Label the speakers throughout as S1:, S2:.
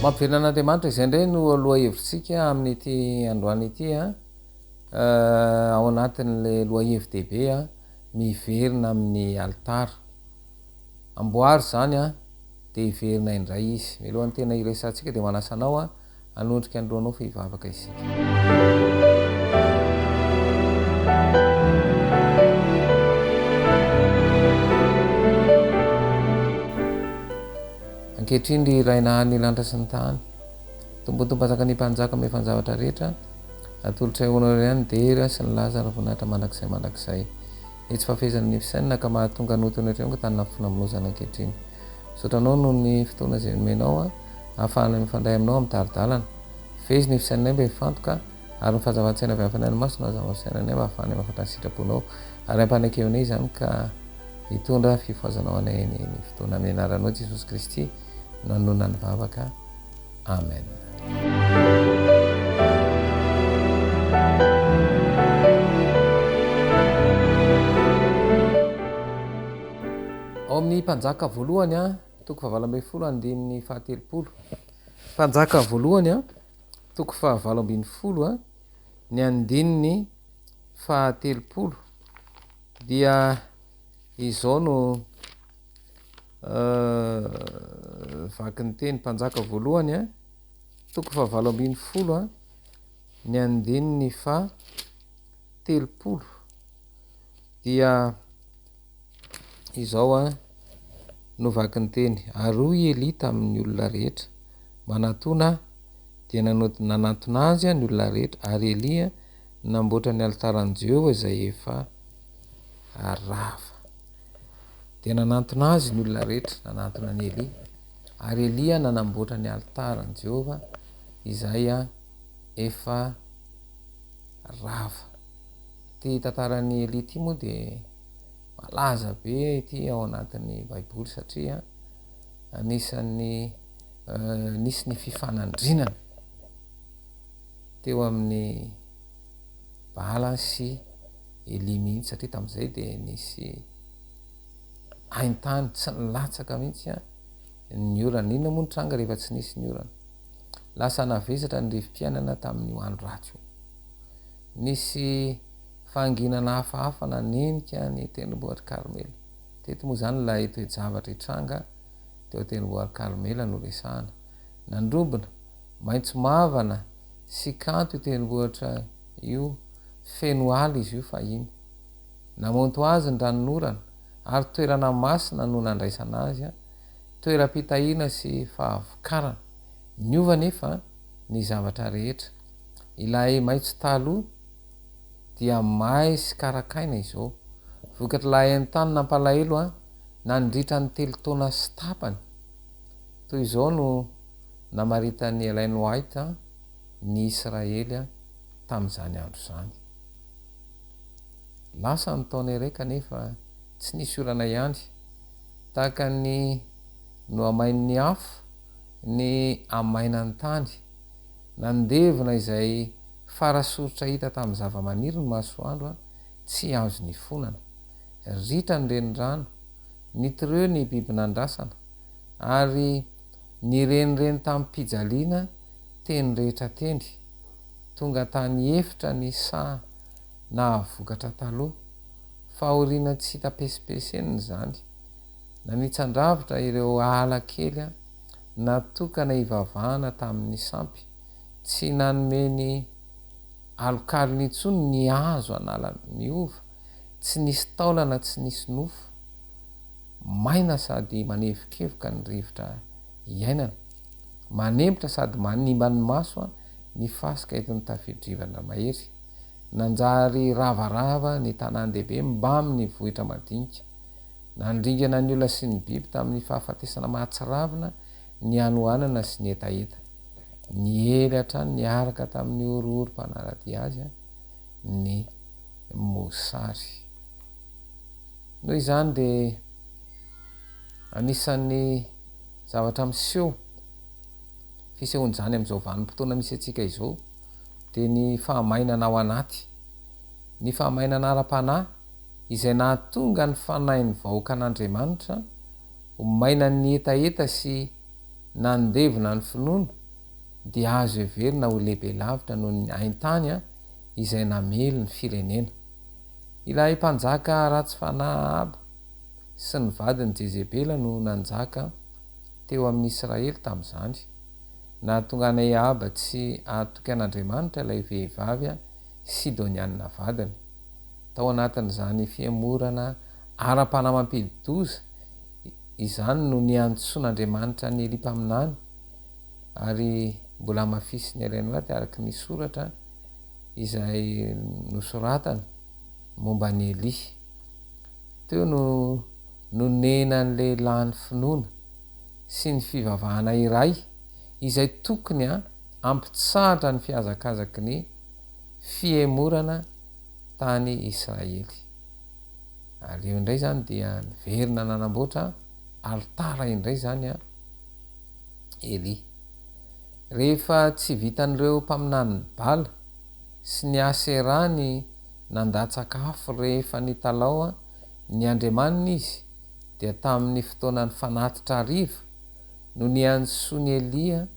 S1: Mampivelan'Andriamanitra izay indray no aloha hevitsika amin'ity androany ity ao anatin'le loha hevy-dehibe miverina amin'ny altara amboary zany de hiverina indray izy milohan'ny tena iresantsika de manasanao anondrika androanao fa hivavaka isika. Ankehitriny ry raina ny lanitra sy ny tany tombotompanjaka ny mpanjaka ame fanjavatra rehetra atolotra ihonareo ihany dera sy ny laza raha mandrakizay itsy fafezany ny fisainana ka mahatonga anotony rehetra ka tany nafifonamonozana ankehitriny sotranao no ny fotoana zay nomenao ahafahana mifandray aminao amin'ny taridalana vezy ny fisainanay mba hifantoka ary ny fahazavan-tsaina avy amin'ny fanahiny masina hazava-fisainanay mba ahafahana mahafantany sitraponao ary ampanekevonay izany ka hitondra fifoazanao anay ny fotoana amin'ny anaranao Jesosy Kristy nanona ny vavaka. Amen. Ao amin'ny mpanjaka voalohany toko 7 faha-telopolo. Mpanjaka voalohany toko 7 ny andininy faha-telopolo dia izao no vaky ny teny. Mpanjaka voalohany toko 7 ny andininy faha-telopolo dia izao no vaky ny teny. Ary Eli tamin'ny olona rehetra manatona dia nanatona azy ny olona rehetra ary Eli namboatra ny altaran'i Jehova izay efa rava. Dia nanatona azy ny olona rehetra, nanatona ny Eli ary Eli nanamboatra ny altaran'i Jehova izay efa rava. Ty tantaran'ny Eli ty moa de malaza be ity ao anatin'ny baiboly satria anisan'ny nisy ny fifanandrinana teo amin'ny Baala sy Eli mihitsy satria tamin'izay de nisy haintany tsy nilatsaka mihitsy ny orana. Inona moa nitranga rehefa tsy nisy ny orana? Lasa navesatra ny revim-piainana tamin'ny andro ratsy. Nisy fanginana hafahafa nanenika ny tendrombohitra Karmela. Teto moa zany ilay toe-javatra hitranga teo tendrombohitra Karmela no resahana. Nandrobona maitso mavana sy kanto io tendrombohitra io, feno ala izy io fahiny. Namonto azy ny ranon'orana ary toerana masina no nandraisana azy, toeram-pitahina sy fahavokarana. Niova nefa ny zavatra rehetra. Ilay maitso taloha dia may sy karakaina izao. Vokatra ilay haintany nampalahelo nandritra ny 3 taona sy tapany. Toy izao no namaritany Ellen White ny Israely tamin'izany andro zany. Lasa ny taona iray kanefa tsy nisy orana ihany, tahaka ny no amain'ny afo ny amainan'ny tany. Nandevona izay farasorotra hita tamin'ny zava-maniry ny masoandro tsy azo ny fonana. Ritra ny renirano, nitreo ny biby nandrasana ary ny renireny tamin'ny pijaliana teny rehetra teny. Tonga tany efitra ny sa na vokatra taloha, fahoriana tsy tapesipeseny zany. Nanitsan-dravitra ireo ala kely natokana hivavahana tamin'ny sampy, tsy nanomeny alokalony intsony ny hazo anala miova, tsy nisy taolana, tsy nisy nofo, maina sady manevikevoka ny rivotra iainana, manempotra sady manimba ny maso ny fasika eto ny tafidrivana mahery. Nanjary ravarava ny tanan-dehibe mba amin'ny vohitra madinika. Nandringana ny olona sy ny biby tamin'ny fahafatesana mahatsiravina, ny anohanana sy ny etaeta. Ny elatra niaraka tamin'ny orohoro-mpanaraty azy ny mosary. Noho izany de anisan'ny zavatra miseho fisehoan'izany amin'izao vanim-potoana misy atsika izao de ny fahamainana ao anaty, ny fahamainana ara-panahy izay nahatonga ny fanahin'ny vahoaka an'Andriamanitra ho mainan'ny etaeta sy nandevina ny finoana dia azo everina ho lehibe lavitra no ny aintany izay namely ny firenena. Ilay mpanjaka ratsy fanahy Aba sy ny vadiny Jezebela no nanjaka teo amin'ny Israely tamin'izany. Nahatonga anay Aba tsy ahatoky an'Andriamanitra ilay vehivavy Sidonianina vadiny. Tao anatin'izany fiemorana ara-panamampidi-doza izany no niantsoan'Andriamanitra ny Eli-paminany, ary mbola mafisy ny alainy maty araky ny soratra izay nosoratana momba ny Eli. Teo no nonena ny lehilahy ny finoana sy ny fivavahana iray izay tokony ampitsahatra ny fiazakazaky ny fiemorana tany Israely. Ary eo indray zany dia niverina nanamboatra altara indray zany Eli. Rehefa tsy vitan'ireo mpaminany bala sy ny Aserany nandatsakafo rehefa nitalao ny Andriamanina izy, dia tamin'ny fotoanany fanatitra ariva no niantsoany Elia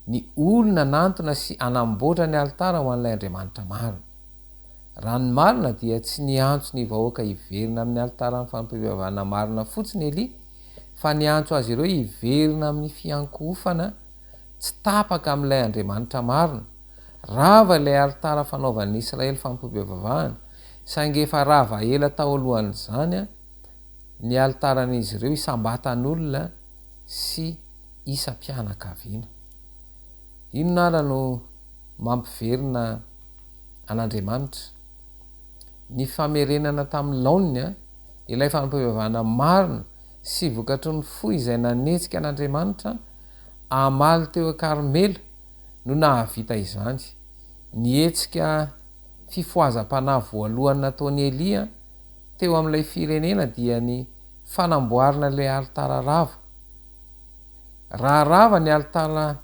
S1: ny olona nantona sy anamboatra ny altara ho an'ilay Andriamanitra marina. Raha ny marina dia tsy niantso ny vahoaka hiverina amin'ny altara ny fampivavahana marina fotsiny Eli, fa niantso azy ireo hiverina amin'ny fiankofana tsy tapaka amin'ilay Andriamanitra marina. Rava ilay altara fanaovan'ny Israely fampivavahana, saingy efa rava ela tao alohan'izany ny altaran'izy ireo isambatan'olona sy isam-pianakaviana. Inona ara no mampiverina an'Andriamanitra? Ny famerenana tamin'ny laoniny ilay fampivavahana marina sy vokatry ny fo izay nanetsika an'Andriamanitra amaly teo Karmela no nahavita izany. Nietsika fifoazam-panahy voalohany nataony Elia teo amin'ilay firenena dia ny fanamboarana ilay altara rava. Raha rava ny altara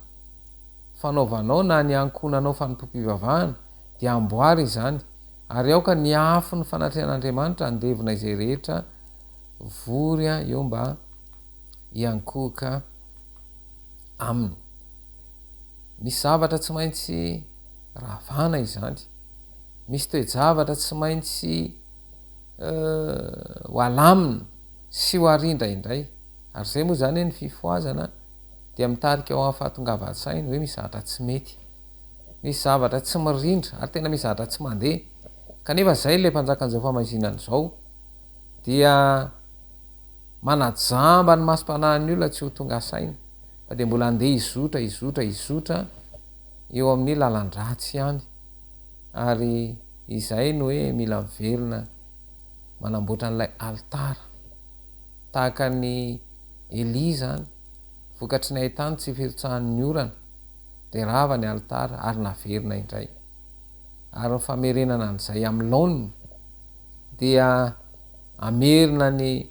S1: fanaovanao na ny ankonanao fanompoam-pivavahana dia amboary izany, ary aoka ny afo ny fanatrehan'Andriamanitra andevina izay rehetra vory eo mba hiankohaka aminy. Misy zavatra tsy maintsy ravana izany, misy toe-javatra tsy maintsy ho alamina sy ho arindra indray. Ary zay moa zany ny fifoazana dia mitarika ao amin'ny fahatongava-tsaina hoe misy zavatra tsy mety, misy zavatra tsy mirindra, ary tena misy zavatra tsy mandeha. Kanefa zay le mpanjakan'izao famazinana izao dia manajamba ny masom-panahin'ny olona tsy ho tonga saina, fa dia mbola andeha izotra eo amin'ny lalan-dratsy ihany. Ary izay no hoe mila miverina manamboatra n'ilay altara tahaka ny Eli zany, vokatry ny ahitany tsy firitsahan'ny orana dia rava ny altara ary naverina indray. Ary ny famerenana an'izay amin'ny laoniny dia amerina ny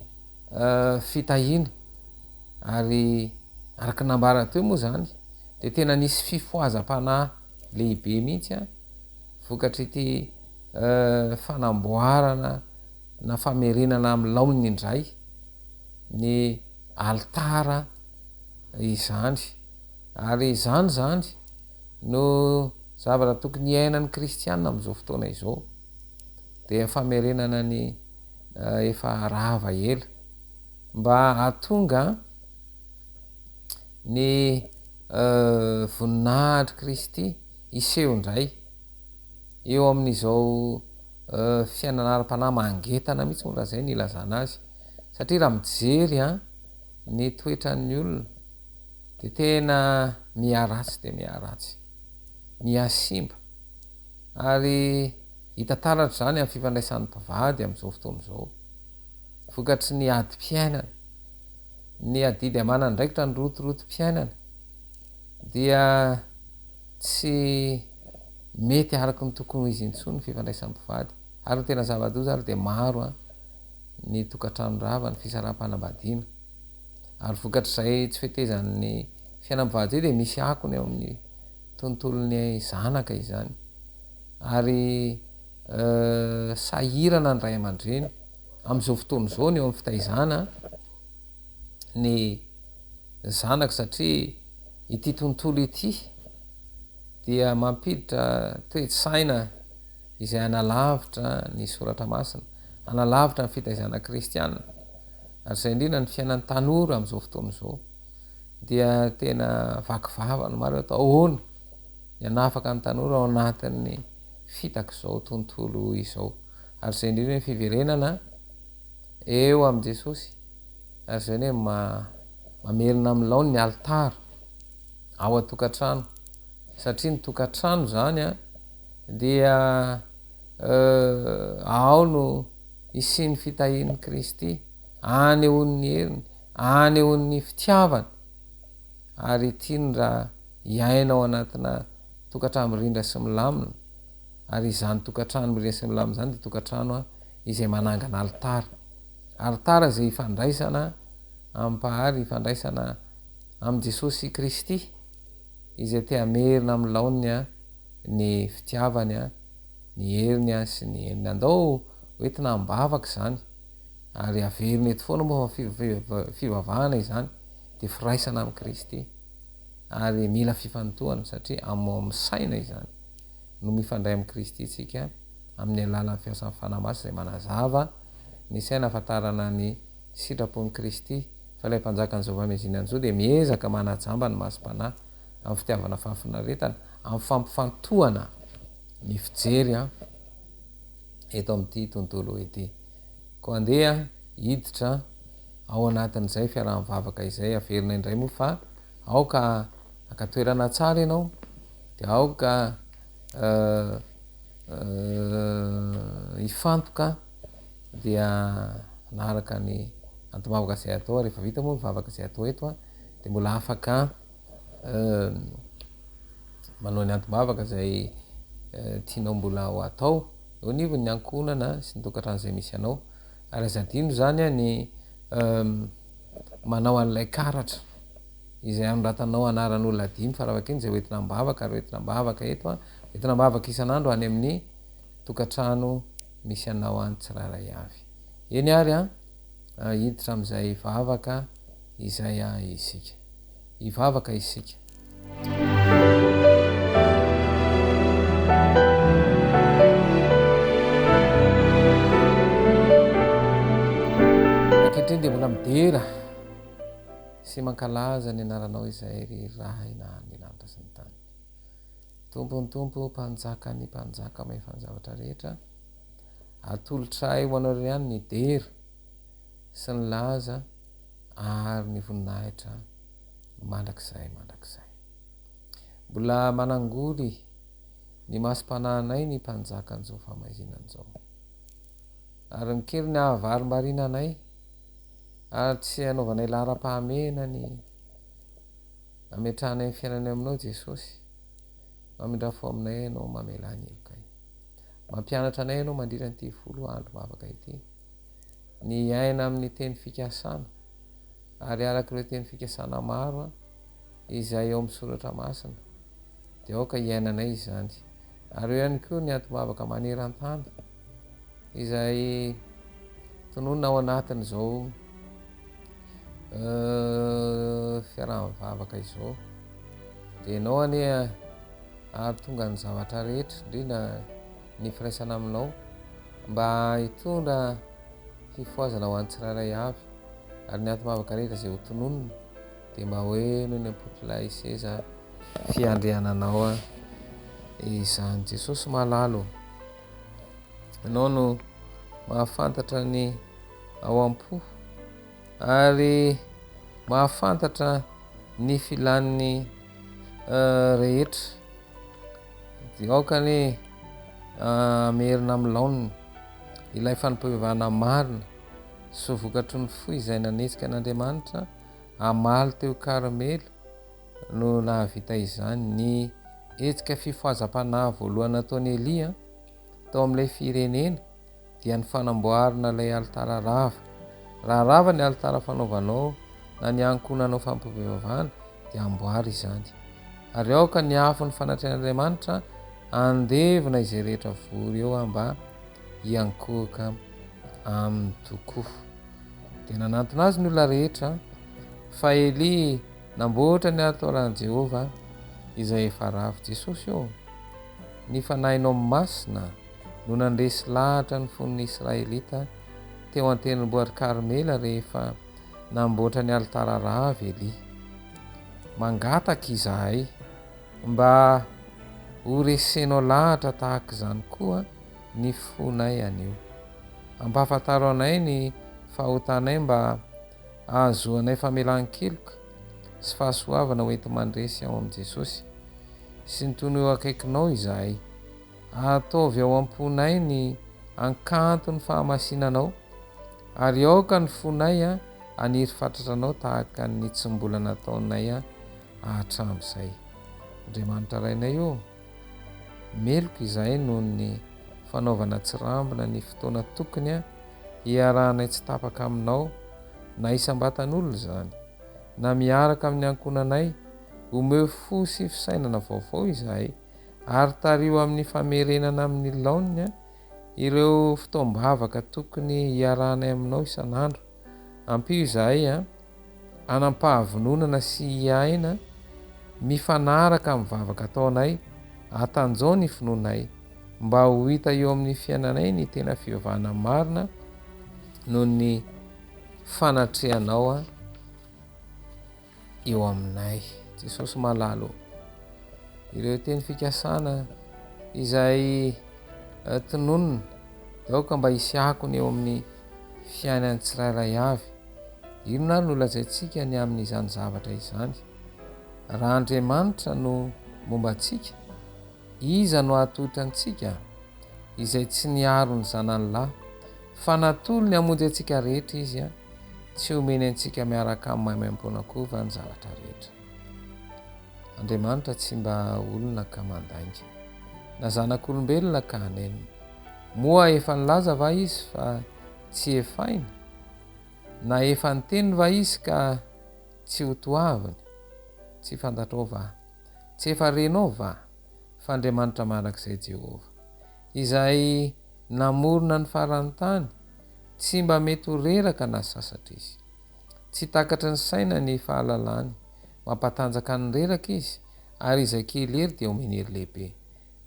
S1: fitahiana, ary araky nambara teo moa zany dia tena nisy fifoazam-panahy lehibe mihitsy vokatry ity fanamboarana na famerenana amin'ny laoniny indray ny altara izany. Ary izany no zavatra tokony iainan'ny kristianina amin'izao fotoana izao, dia famerenana ny efa rava ela mba hahatonga ny voninahitry Kristy iseho indray eo amin'izao fiainana ara-panahy mangetana mihitsy moa raha zay ny ilazana azy. Satria raha mijery ny toetran'ny olona dia tena miaratsy miasimba, ary hita taratra zany amin'ny fifandraisan'ny mpivady amin'izao fotoana izao, vokatry ny adi-piainana, ny adidy amanana ndraikitra ny rotorotom-piainana dia tsy mety araky ny tokony izy intsony ny fifandraisan'ny mpivady. Ary ny tena zava-doza ary dia maro ny tokantrano rava, ny fisaraha-panambadiana, ary vokatry izay tsy fetezan'ny fiainam-pivady zay dia misy akony eo amin'ny tontolon'ny zanaka izany. Ary sahirana ny ray aman-dreny amin'izao fotoana izao ny eo amin'ny fitaizana ny zanaka satria ity tontolo ity dia mampiditra toetsaina izay analavitra ny soratra masina, analavitra ny fitaizana kristianina. Ary zay indrindra ny fiainan'ny tanora am'izao fotoana izao dia tena vakivavana maro atao ahoana ny anafaka ny tanora ao anatin'ny fitaka izao tontolo izao. Ary zay indrindra ny fiverenana eo am' Jesosy, ary zay ny hoe mamerina am'lao ny altara ao atokantrano, satria ny tokantrano zany a dia ao no isiny fitahian'ny Kristy, any eon'ny heriny, any eon'ny fitiavany. Ary tiany raha iainao anatina tokantrano mirindra sy milamina, ary izany tokantrano mirindra sy milamina zany de tokantrano izay manangana altara zay ifandraisana ampahary, ifandraisana am' Jesosy Kristy izay te amerina am' laony ny fitiavany ny heriny sy ny heniny. Andao oentina mbavaka zany, ary averina eto foana moa fivavahana izany de firaisana am' Kristy, ary mila fifantohana satria am' saina izany no mifandray am' Kristy tsika amin'ny alalan'ny fiasan'ny fanamaso zay manazava ny saina afantarana ny sitrapon'ny Kristy. Fa ilay mpanjakan'izao famezina an'izao de miezaka manajamba ny masom-panahy amin'ny fitiavana fahafinaretana, amin'ny fampifantohana ny fijery eto am'ty tontolo ety. Ko andeha hiditra ao anatin'izay fiaraha-mivavaka izay averina indray moa fa aoka akatoerana tsara ianao, de aoka ifantoka dia naraka ny antomavaka zay atao. Rehefa vita moa mivavaka zay atao eto de mbola afaka manao ny antomavaka zay tianao mbola ho atao eo anivony ny ankonana sy ny tokantrano zay misy anao. Ary azadino zany ny manao an'ilay karatra izay anoratanao anaran'olona dimy faravakiny zay hoentina mbavaka, ary hoentina mbavaka eto hoentina mbavaka isan'andro any amin'ny tokantrano misy anao any tsiraray avy. Eny ary hiditra am'izay vavaka izay isika hivavaka isika. Ankehitriny de mbola midera sy mankalaza ny anaranao izay rirahy na ny lanitra sy ny tany. Tompony tompo, mpanjaka ny mpanjaka maefa ny zavatra rehetra, atolotray ho anao ihany ny dera sy ny laza ary ny voninahitra mandrakizay. Mbola manangory ny masom-panahinay ny mpanjaka an'izao famahizinan'izao, ary mikery ny ahavarim-barinanay, ary tsy hanaovanay lara-pahamena ny ametrahanay ny fiainanay aminao Jesosy. Mamindrafo aminay ianao, mamela anilokay, mampianatra anay ianao mandritra an'ity folo andro mavaka ity, ny aina amin'ny teny fikasana, ary arak'ireo teny fikasana maro izay eo amin'ny soratra masina de aoka iainanay izany. Ary eo ihany koa ny antomavaka maneran-tany izay tononona ao anatin'izao fiaraha-mivavaka izao, de ianao anie ary tonga ny zavatra rehetra indrindra ny firaisana aminao mba hitondra fifoazana ho an'ny tsiraray avy. Ary ny antomavaka rehetra zay ho tononona de mba hoe noho ny ampotolay seza fiandriananao izany. Jesosy malalo, ianao no mahafantatra ny ao am-po ary mahafantatra ny filan'ny rehetra, de aoka ny amerina amin'ny laoniny ilay fanimpivavahana marina sy vokatry ny fo izay nanetsika an'Andriamanitra amaly teo Karmely no nahavita izany. Ny etsika fifoazam-panahy voalohany nataon'i Elia tao amin'ilay firenena dia ny fanamboarana ilay altara rava. Raha rava ny altara fanaovanao na ny ankonanao fampivavahana dia amboary izany. Ary aoka ny afo ny fanatrehan'Andriamanitra andevina izay rehetra vory eo mba hiankohaka amin'ny tokoa. De nanantona azy ny olona rehetra fa Elia namboatra ny ataoran' Jehova izay efa ravo Jesosy eo. Ny fanahinao masina no nandresy lahatra ny fon'ny Israelita teo an-tendrombohitra Karmela rehefa namboatra ny alitara ravo Eli. Mangataka izahay mba ho resenao lahatra tahaka izany koa ny fonay anio. Ampahafantaro anay ny fahotanay mba ahazoanay famelan-keloka sy fahasoavana hoenty mandresy ao amin'i Jesosy. Sy ny toy ny eo akaikinao izahay, ataovy ao am-ponay ny ankanto ny fahamasinanao, ary aoka ny fonay aniry fatatranao tahaka ny tsy mbola nataonay hatramin'izay. Andriamanitra rainay io, meloko izahay noho ny fanaovana tsirambina ny fotoana tokony hiarahanay tsy tapaka aminao, na isam-batan'olona izany, na miaraka amin'ny ankonanay. Omeo fo sy fisainana vaovao izahay, ary tario amin'ny famerenana amin'ny laoniny ireo fotoam-bavaka tokony hiarahanay aminao isan'andro. Ampio izahay anampahavononana sy hiaina mifanaraka amin'ny vavaka ataonay, atanjao ny finoanay, mba ho hita eo amin'ny fiainanay ny tena fivavahana marina noho ny fanatrehanao eo aminay. Jesosy malalo, ireo teny fikasana izay tononona daoka mba hisy akony eo amin'ny fiainany tsirairay avy. Inona no lazaintsika ny amin'izany zavatra izany? Raha Andriamanitra no momba antsika, iza no ahatotra antsika izay tsy niaro ny zanany lahy, fa natolo ny hamonjy antsika rehetra izy tsy homeny antsika miaraka amin'ny maimam-ponakova ny zavatra rehetra. Andriamanitra tsy mba olona ka mandainga, na zanak'olombelona ka hanenina. Moa efa nilaza va izy fa tsy efainy? Na efa niteniny va izy ka tsy ho toaviny? Tsy fantatrao va? Tsy efa renao va? Fa Andriamanitra mandrakizay Jehova, izay namorona ny farany tany, tsy mba mety ho reraka na sasatra izy. Tsy takatry ny saina ny fahalalany, mampatanjaka ny reraka izy, ary izay kely ery dia homeny hery lehibe.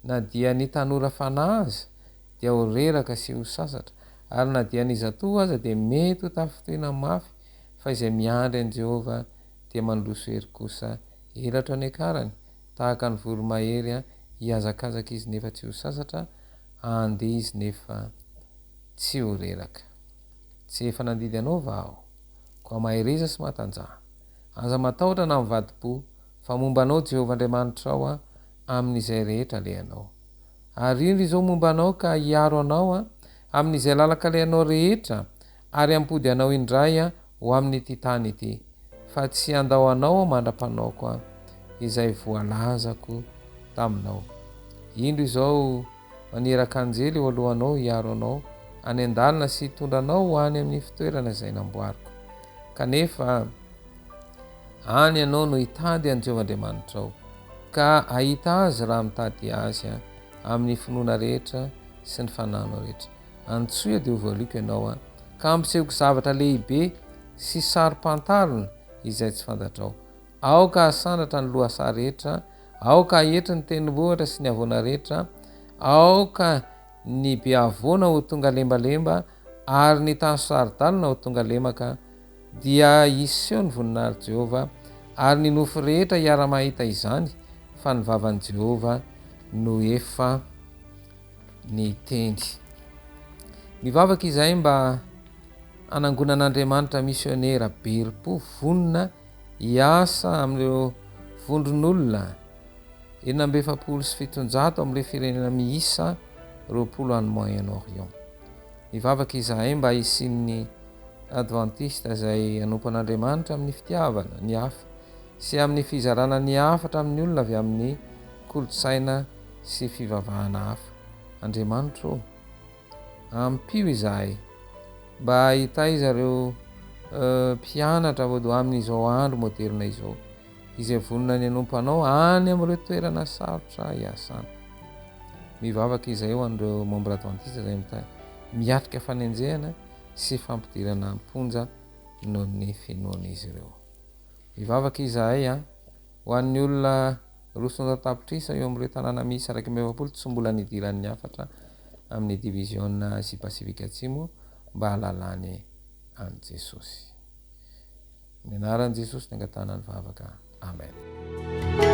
S1: Na dia ny tanora fanahy aza dia ho reraka sy ho sasatra, ary na dia ny zatovo aza dia mety ho tafitoina mafy, fa izay miandry an'i Jehova dia mandroso hery kosa elatra ny akarany, tahaka ny voromahery hiazakazaka izy nefa tsy ho sasatra, andeha izy nefa tsy ho reraka. Tsy efa nandidy anao va aho? Koa mahay reza sy matanjaha, aza matahotra na mivadi-po, fa momba anao Jehova Andriamanitra ao amin'izay rehetra lehanao. Ary indro izao momba anao ka hiaro anao amin'izay lalaka lehanao rehetra, ary ampody anao indray ho amin'ity tany ity, fa tsy andao anao mandra-panaoko izay voalazako taminao. Indro izao maneraka anjely eo alohanao hiaro anao, any an-dalana sy hitondra anao ho any amin'ny fitoerana izay namboariko. Kanefa any ianao no hitady an'i Jehova Andriamanitra ao, ka ahita azy raha mitady azy amin'ny finoana rehetra sy ny fanahinao rehetra. Antsoa dia ho voaliko ianao ka ampisehoko zavatra lehibe sy sarom-pantarina izay tsy fantatrao. Aoka hasandratra ny lohasa rehetra, aoka ahetry ny tendrombohitra sy ny havoana rehetra, aoka ny be havoana ho tonga lembalemba, ary ny tany sarodalina ho tonga lemaka. Dia iseho ny voninahitra Jehova, ary ny nofo rehetra hiara-mahita izany, fa ny vavan'i Jehova no efa niteny. Mivavaka izahay mba anangonan'Andriamanitra misionera bery-po vonona hiasa amin'ireo vondron'olona 750 amin'ilay firenena miisa 20 any Moyen-Orient. Mivavaka izahay mba hisian'ny Adventista izay anompo an'Andriamanitra amin'ny fitiavana ny hafa sy amin'ny fizarana ny hafatra amin'ny olona avy amin'ny kolotsaina sy fivavahana hafa. Andriamanitra ampio izahay mba hitay zareo mpianatra vodo amin'izao andro moderna izao, izay vonona ny anompo anao any amin'ireo toerana sarotra hiasana. Mivavaka izahay ho an'ireo membre adventiste izay miatrika fanenjehana sy fampidirana amponja noho ny finoana izy ireo. ivavaka izahay a hoan'ny olona rosonatapitrisa eo am'ireo tanàna misy araky mevapolo tsy mbola nidiran'ny afatra amin'ny division azy pasifika atsimo mba halalany an' jesosy ny anaran' jesosy ny angatana ny vavaka amen.